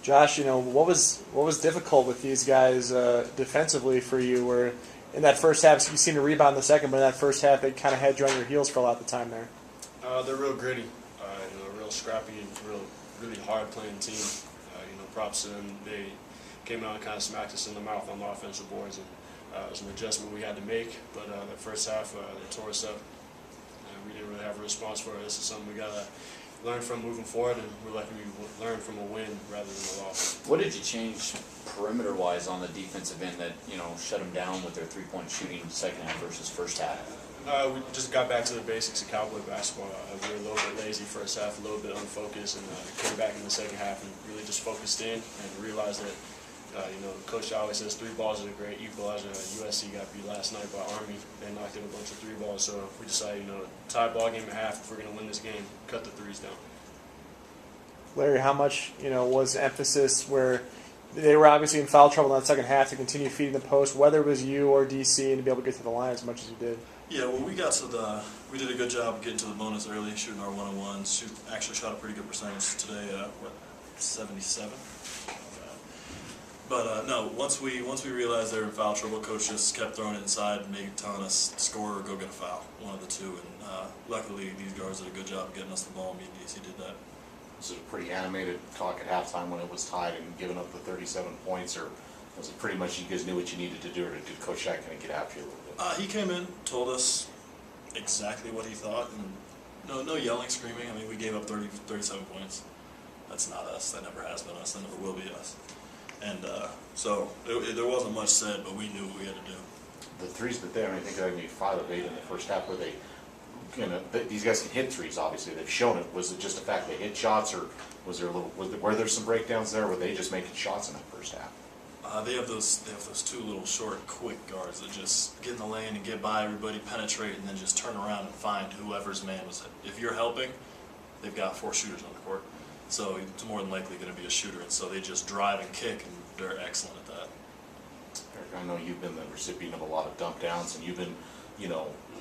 Josh, what was difficult with these guys defensively for you? Where in that first half, you seemed to rebound in the second, but in that first half, they kind of had you on your heels for a lot of the time there. They're real gritty, real scrappy, really hard playing team. Props to them. They came out and kind of smacked us in the mouth on the offensive boards, and it was an adjustment we had to make. But the first half, they tore us up. We didn't really have a response for it. This is something we gotta learn from moving forward, and we're lucky we learned from a win rather than a loss. What did you change perimeter-wise on the defensive end that shut them down with their three-point shooting second half versus first half? We just got back to the basics of Cowboy basketball. We were a little bit lazy first half, a little bit unfocused, and came back in the second half and really just focused in and realized that, Coach always says 3 balls is a great equalizer. USC got beat last night by Army. They knocked in a bunch of 3 balls, so we decided, tie ball game at half. If we're going to win this game, cut the threes down. Larry, how much was emphasis where they were obviously in foul trouble in that second half to continue feeding the post, whether it was you or DC, and to be able to get to the line as much as you did? Yeah, well, we did a good job getting to the bonus early, shooting our one-on-ones. Actually shot a pretty good percentage today. 77. But no, once we realized they were in foul trouble, coach just kept throwing it inside, maybe telling us score or go get a foul, one of the two. And luckily, these guards did a good job of getting us the ball. Me and DC did that. Was it a pretty animated talk at halftime when it was tied and giving up the 37 points, or was it pretty much you guys knew what you needed to do, or did Coach Shack kind of get after you a little bit? He came in, told us exactly what he thought, and no yelling, screaming. I mean, we gave up 37 points. That's not us. That never has been us. That never will be us. And so there wasn't much said, but we knew what we had to do. The threes that they, I think they made 5 of 8 in the first half. Were they, these guys can hit threes, obviously. They've shown it. Was it just the fact they hit shots, or was there were there some breakdowns there? Were they just making shots in that first half? They have those 2 little short, quick guards that just get in the lane and get by everybody, penetrate, and then just turn around and find whoever's man was it. If you're helping, they've got 4 shooters on the court, so it's more than likely going to be a shooter. And so they just drive and kick, and they're excellent at that. Eric, I know you've been the recipient of a lot of dump downs, and you've been,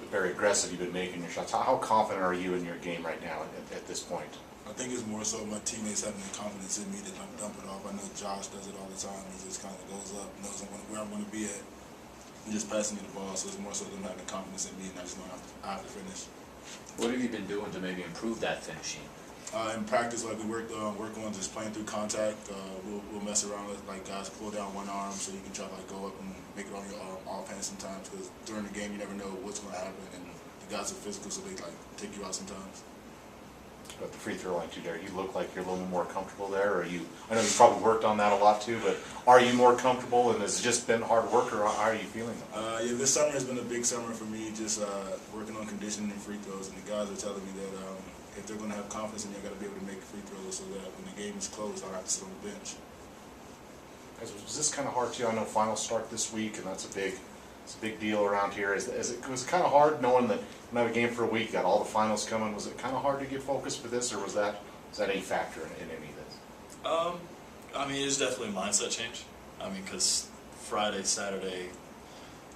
very aggressive. You've been making your shots. How confident are you in your game right now at this point? I think it's more so my teammates having the confidence in me that I'm dumping off. I know Josh does it all the time. He just kind of goes up, knows where I'm going to be at, and just passing me the ball. So it's more so them having the confidence in me, and I just know I have to finish. What have you been doing to maybe improve that finishing? In practice, like we work on just playing through contact. We'll mess around with guys pull down one arm so you can try to go up and make it on your offhand sometimes, because during the game you never know what's going to happen, and the guys are physical, so they take you out sometimes. But the free throw line too, Derek, you look like you're a little more comfortable there. Or I know you've probably worked on that a lot too, but are you more comfortable, and has it just been hard work, or how are you feeling? Yeah, this summer has been a big summer for me, just working on conditioning and free throws, and the guys are telling me that if they're going to have confidence in me, I got to be able to make free throws so that when the game is closed, I don't have to sit on the bench. Was this kind of hard too? I know finals start this week, and it's a big deal around here. Was it kind of hard knowing that you have a game for a week, got all the finals coming? Was it kind of hard to get focused for this, or was that any factor in any of this? I mean, it's definitely a mindset change. I mean, because Friday, Saturday,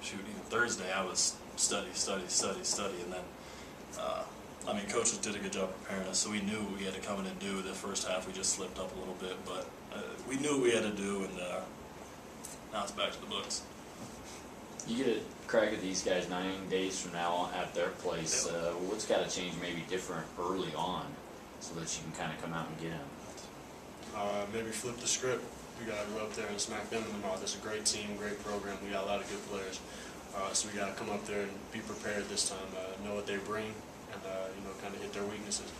even Thursday, I was study, and then coaches did a good job preparing us, so we knew what we had to come in and do. The first half we just slipped up a little bit, but we knew what we had to do, and now it's back to the books. You get a crack at these guys 9 days from now at their place. What's got to change maybe different early on so that you can kind of come out and get them? Maybe flip the script. We got to go up there and smack them in the mouth. It's a great team, great program. We got a lot of good players. So we got to come up there and be prepared this time, know what they bring, and kind of hit their weaknesses.